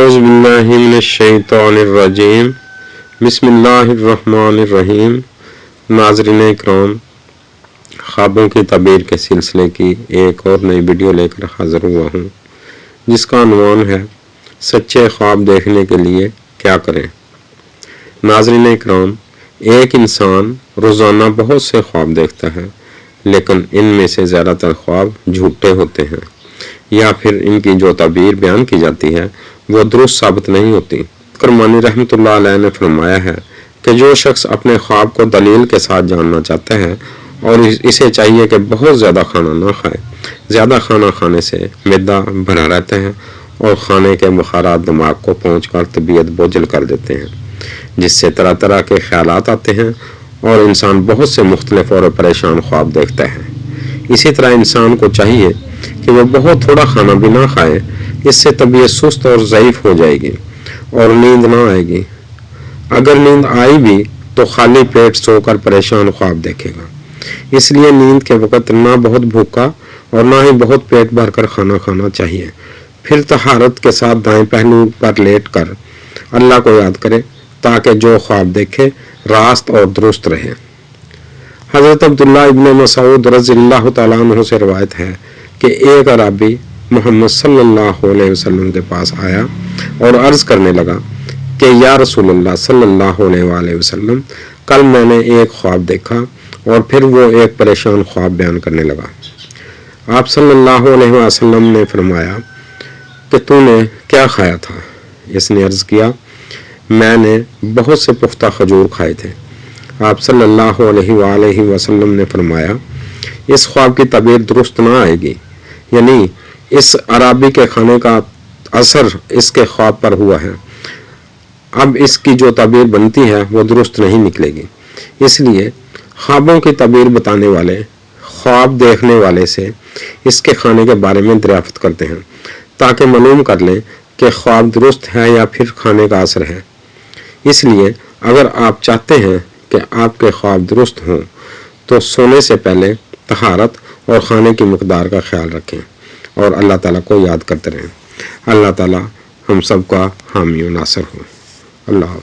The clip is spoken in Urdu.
اعوذ باللہ من الشیطان الرجیم بسم اللہ الرحمن الرحیم۔ ناظرین اکرام، خوابوں کی تعبیر کے سلسلے کی ایک اور نئی ویڈیو لے کر حاضر ہوا ہوں، جس کا عنوان ہے سچے خواب دیکھنے کے لیے کیا کریں۔ ناظرین اکرام، ایک انسان روزانہ بہت سے خواب دیکھتا ہے، لیکن ان میں سے زیادہ تر خواب جھوٹے ہوتے ہیں، یا پھر ان کی جو تعبیر بیان کی جاتی ہے وہ درست ثابت نہیں ہوتی۔ کرمانی رحمۃ اللہ علیہ نے فرمایا ہے کہ جو شخص اپنے خواب کو دلیل کے ساتھ جاننا چاہتا ہے اور اسے چاہیے کہ بہت زیادہ کھانا نہ کھائے۔ زیادہ کھانا کھانے سے معدہ بھرا رہتا ہے اور کھانے کے بخارات دماغ کو پہنچ کر طبیعت بوجھل کر دیتے ہیں، جس سے طرح طرح کے خیالات آتے ہیں اور انسان بہت سے مختلف اور پریشان خواب دیکھتا ہے۔ اسی طرح انسان کو چاہیے کہ وہ بہت تھوڑا کھانا بھی نہ کھائے، اس سے طبیعت سست اور ضعیف ہو جائے گی اور نیند نہ آئے گی۔ اگر نیند آئی بھی تو خالی پیٹ سو کر پریشان خواب دیکھے گا۔ اس لیے نیند کے وقت نہ بہت بھوکا اور نہ ہی بہت پیٹ بھر کر کھانا کھانا چاہیے۔ پھر طہارت کے ساتھ دائیں پہلو پر لیٹ کر اللہ کو یاد کرے تاکہ جو خواب دیکھے راست اور درست رہے۔ حضرت عبداللہ ابن مسعود رضی اللہ تعالیٰ عنہ سے روایت ہے کہ ایک اعرابی محمد صلی اللہ علیہ وسلم کے پاس آیا اور عرض کرنے لگا کہ یا رسول اللہ صلی اللہ علیہ وآلہ وسلم، کل میں نے ایک خواب دیکھا، اور پھر وہ ایک پریشان خواب بیان کرنے لگا۔ آپ صلی اللہ علیہ وسلم نے فرمایا کہ تو نے کیا کھایا تھا؟ اس نے عرض کیا، میں نے بہت سے پختہ کھجور کھائے تھے۔ آپ صلی اللہ علیہ وآلہ وسلم نے فرمایا، اس خواب کی تعبیر درست نہ آئے گی، یعنی اس عرابی کے کھانے کا اثر اس کے خواب پر ہوا ہے۔ اب اس کی جو تعبیر بنتی ہے وہ درست نہیں نکلے گی۔ اس لیے خوابوں کی تعبیر بتانے والے خواب دیکھنے والے سے اس کے کھانے کے بارے میں دریافت کرتے ہیں تاکہ معلوم کر لیں کہ خواب درست ہے یا پھر کھانے کا اثر ہے۔ اس لیے اگر آپ چاہتے ہیں کہ آپ کے خواب درست ہوں تو سونے سے پہلے طہارت اور کھانے کی مقدار کا خیال رکھیں اور اللہ تعالیٰ کو یاد کرتے رہیں۔ اللہ تعالیٰ ہم سب کا حامی و ناصر ہو۔ اللہ حافظ۔